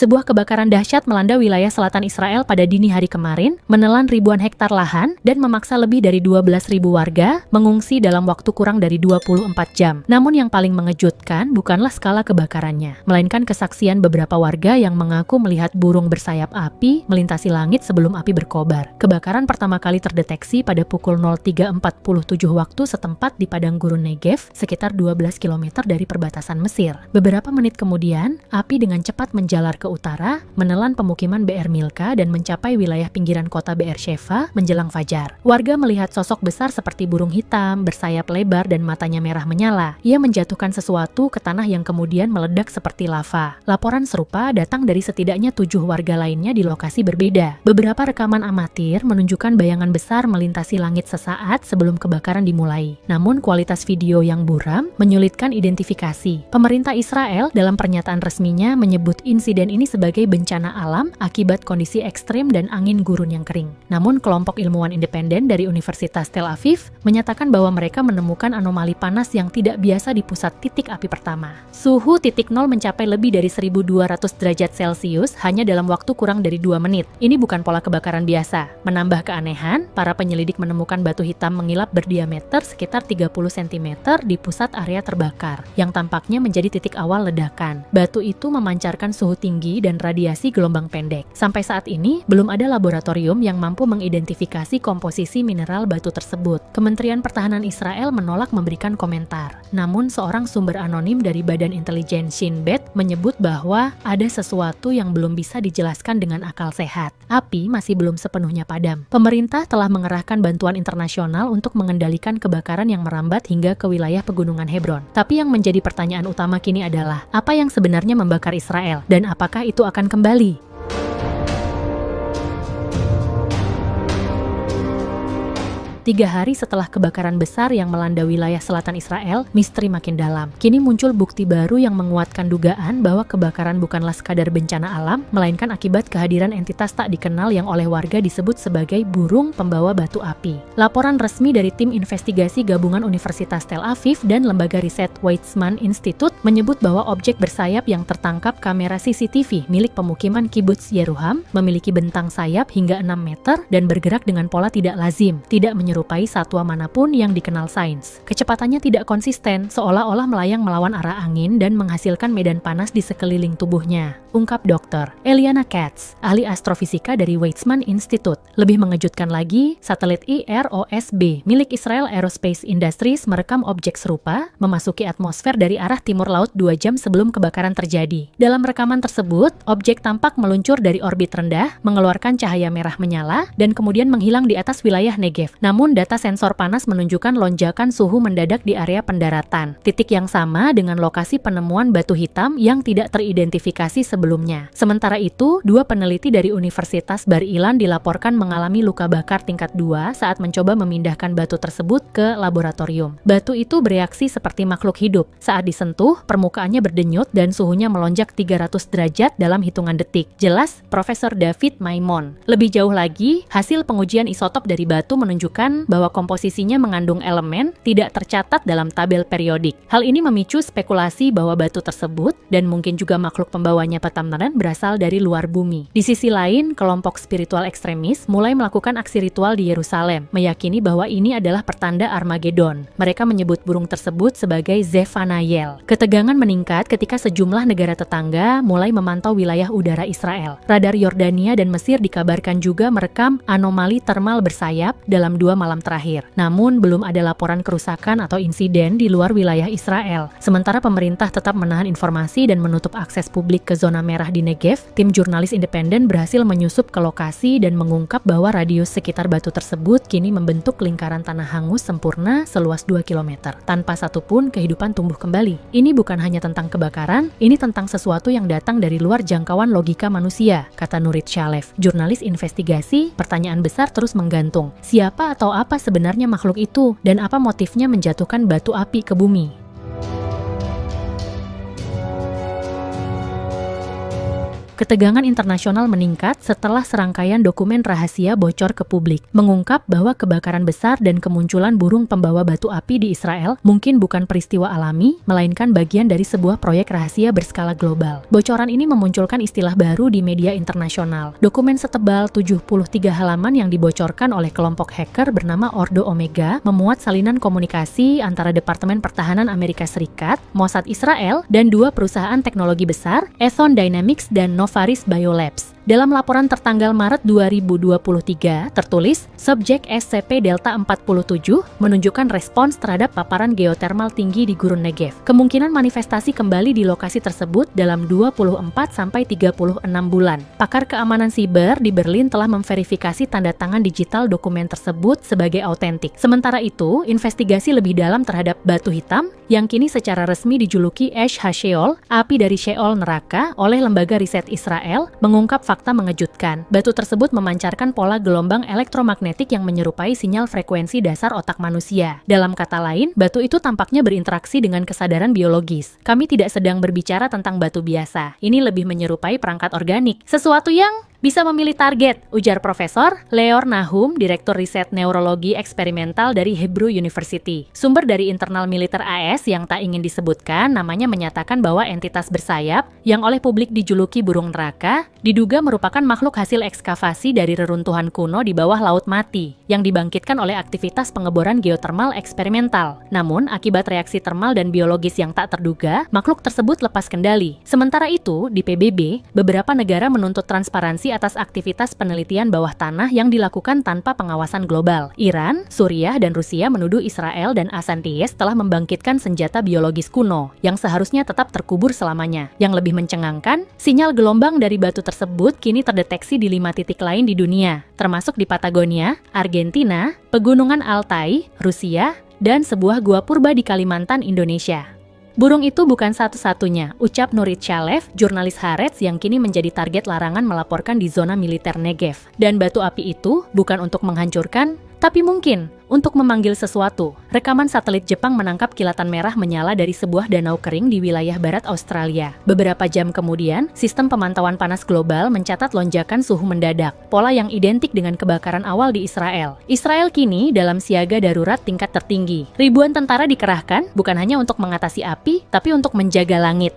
Sebuah kebakaran dahsyat melanda wilayah selatan Israel pada dini hari kemarin, menelan ribuan hektar lahan dan memaksa lebih dari 12.000 warga mengungsi dalam waktu kurang dari 24 jam. Namun yang paling mengejutkan bukanlah skala kebakarannya, melainkan kesaksian beberapa warga yang mengaku melihat burung bersayap api melintasi langit sebelum api berkobar. Kebakaran pertama kali terdeteksi pada pukul 03.47 waktu setempat di padang gurun Negev, sekitar 12 km dari perbatasan Mesir. Beberapa menit kemudian, api dengan cepat menjalar ke utara, menelan pemukiman Be'er Milka dan mencapai wilayah pinggiran kota Be'er Sheva menjelang fajar. Warga melihat sosok besar seperti burung hitam, bersayap lebar dan matanya merah menyala. Ia menjatuhkan sesuatu ke tanah yang kemudian meledak seperti lava. Laporan serupa datang dari setidaknya 7 warga lainnya di lokasi berbeda. Beberapa rekaman amatir menunjukkan bayangan besar melintasi langit sesaat sebelum kebakaran dimulai. Namun kualitas video yang buram menyulitkan identifikasi. Pemerintah Israel dalam pernyataan resminya menyebut insiden ini sebagai bencana alam akibat kondisi ekstrim dan angin gurun yang kering. Namun kelompok ilmuwan independen dari Universitas Tel Aviv menyatakan bahwa mereka menemukan anomali panas yang tidak biasa di pusat titik api pertama. Suhu titik nol mencapai lebih dari 1.200 derajat Celcius hanya dalam waktu kurang dari 2 menit. Ini bukan pola kebakaran biasa. Menambah keanehan, para penyelidik menemukan batu hitam mengilap berdiameter sekitar 30 cm di pusat area terbakar, yang tampaknya menjadi titik awal ledakan. Batu itu memancarkan suhu tinggi dan radiasi gelombang pendek. Sampai saat ini, belum ada laboratorium yang mampu mengidentifikasi komposisi mineral batu tersebut. Kementerian Pertahanan Israel menolak memberikan komentar. Namun, seorang sumber anonim dari Badan Intelijen Shin Bet menyebut bahwa ada sesuatu yang belum bisa dijelaskan dengan akal sehat. Api masih belum sepenuhnya padam. Pemerintah telah mengerahkan bantuan internasional untuk mengendalikan kebakaran yang merambat hingga ke wilayah pegunungan Hebron. Tapi yang menjadi pertanyaan utama kini adalah, apa yang sebenarnya membakar Israel dan apakah itu akan kembali? 3 hari setelah kebakaran besar yang melanda wilayah selatan Israel, misteri makin dalam. Kini muncul bukti baru yang menguatkan dugaan bahwa kebakaran bukanlah sekadar bencana alam, melainkan akibat kehadiran entitas tak dikenal yang oleh warga disebut sebagai burung pembawa batu api. Laporan resmi dari tim investigasi gabungan Universitas Tel Aviv dan lembaga riset Weizmann Institute menyebut bahwa objek bersayap yang tertangkap kamera CCTV milik pemukiman Kibbutz Yeruham memiliki bentang sayap hingga 6 meter dan bergerak dengan pola tidak lazim, tidak menyerupai satwa manapun yang dikenal sains. Kecepatannya tidak konsisten, seolah-olah melayang melawan arah angin dan menghasilkan medan panas di sekeliling tubuhnya, ungkap Dr. Eliana Katz, ahli astrofisika dari Weizmann Institute. Lebih mengejutkan lagi, satelit IROSB milik Israel Aerospace Industries merekam objek serupa memasuki atmosfer dari arah timur laut 2 jam sebelum kebakaran terjadi. Dalam rekaman tersebut, objek tampak meluncur dari orbit rendah, mengeluarkan cahaya merah menyala, dan kemudian menghilang di atas wilayah Negev. Namun data sensor panas menunjukkan lonjakan suhu mendadak di area pendaratan, titik yang sama dengan lokasi penemuan batu hitam yang tidak teridentifikasi sebelumnya. Sementara itu, 2 peneliti dari Universitas Bar Ilan dilaporkan mengalami luka bakar tingkat 2 saat mencoba memindahkan batu tersebut ke laboratorium. Batu itu bereaksi seperti makhluk hidup. Saat disentuh, permukaannya berdenyut dan suhunya melonjak 300 derajat dalam hitungan detik. Jelas, Profesor David Maimon. Lebih jauh lagi, hasil pengujian isotop dari batu menunjukkan bahwa komposisinya mengandung elemen tidak tercatat dalam tabel periodik. Hal ini memicu spekulasi bahwa batu tersebut dan mungkin juga makhluk pembawanya petamnaran berasal dari luar bumi. Di sisi lain, kelompok spiritual ekstremis mulai melakukan aksi ritual di Yerusalem, meyakini bahwa ini adalah pertanda Armageddon. Mereka menyebut burung tersebut sebagai Zephanael. Ketegangan meningkat ketika sejumlah negara tetangga mulai memantau wilayah udara Israel. Radar Yordania dan Mesir dikabarkan juga merekam anomali termal bersayap dalam 2 malam terakhir. Namun, belum ada laporan kerusakan atau insiden di luar wilayah Israel. Sementara pemerintah tetap menahan informasi dan menutup akses publik ke zona merah di Negev, tim jurnalis independen berhasil menyusup ke lokasi dan mengungkap bahwa radius sekitar batu tersebut kini membentuk lingkaran tanah hangus sempurna seluas 2 km. Tanpa satupun kehidupan tumbuh kembali. Ini bukan hanya tentang kebakaran, ini tentang sesuatu yang datang dari luar jangkauan logika manusia, kata Nurit Shalev, jurnalis investigasi. Pertanyaan besar terus menggantung. Siapa atau apa sebenarnya makhluk itu, dan apa motifnya menjatuhkan batu api ke bumi? Ketegangan internasional meningkat setelah serangkaian dokumen rahasia bocor ke publik, mengungkap bahwa kebakaran besar dan kemunculan burung pembawa batu api di Israel mungkin bukan peristiwa alami, melainkan bagian dari sebuah proyek rahasia berskala global. Bocoran ini memunculkan istilah baru di media internasional. Dokumen setebal 73 halaman yang dibocorkan oleh kelompok hacker bernama Ordo Omega memuat salinan komunikasi antara Departemen Pertahanan Amerika Serikat, Mossad Israel, dan dua perusahaan teknologi besar, Ethon Dynamics dan Novaris Biolabs. Dalam laporan tertanggal Maret 2023, tertulis, subjek SCP Delta 47 menunjukkan respons terhadap paparan geotermal tinggi di Gurun Negev. Kemungkinan manifestasi kembali di lokasi tersebut dalam 24-36 bulan. Pakar keamanan siber di Berlin telah memverifikasi tanda tangan digital dokumen tersebut sebagai autentik. Sementara itu, investigasi lebih dalam terhadap batu hitam yang kini secara resmi dijuluki Ash HaSheol, api dari Sheol neraka, oleh lembaga riset Israel, mengungkap fakta mengejutkan. Batu tersebut memancarkan pola gelombang elektromagnetik yang menyerupai sinyal frekuensi dasar otak manusia. Dalam kata lain, batu itu tampaknya berinteraksi dengan kesadaran biologis. Kami tidak sedang berbicara tentang batu biasa. Ini lebih menyerupai perangkat organik. Sesuatu yang bisa memilih target, ujar Profesor Leor Nahum, Direktur Riset Neurologi Eksperimental dari Hebrew University. Sumber dari internal militer AS yang tak ingin disebutkan namanya menyatakan bahwa entitas bersayap yang oleh publik dijuluki burung neraka diduga merupakan makhluk hasil ekskavasi dari reruntuhan kuno di bawah Laut Mati yang dibangkitkan oleh aktivitas pengeboran geotermal eksperimental. Namun, akibat reaksi termal dan biologis yang tak terduga, makhluk tersebut lepas kendali. Sementara itu, di PBB, beberapa negara menuntut transparansi atas aktivitas penelitian bawah tanah yang dilakukan tanpa pengawasan global. Iran, Suriah, dan Rusia menuduh Israel dan Asanties telah membangkitkan senjata biologis kuno yang seharusnya tetap terkubur selamanya. Yang lebih mencengangkan, sinyal gelombang dari batu tersebut kini terdeteksi di 5 titik lain di dunia, termasuk di Patagonia, Argentina, Pegunungan Altai, Rusia, dan sebuah gua purba di Kalimantan, Indonesia. Burung itu bukan satu-satunya, ucap Nurit Shalev, jurnalis Haaretz yang kini menjadi target larangan melaporkan di zona militer Negev. Dan batu api itu bukan untuk menghancurkan, tapi mungkin untuk memanggil sesuatu. Rekaman satelit Jepang menangkap kilatan merah menyala dari sebuah danau kering di wilayah barat Australia. Beberapa jam kemudian, sistem pemantauan panas global mencatat lonjakan suhu mendadak, pola yang identik dengan kebakaran awal di Israel. Israel kini dalam siaga darurat tingkat tertinggi. Ribuan tentara dikerahkan bukan hanya untuk mengatasi api, tapi untuk menjaga langit.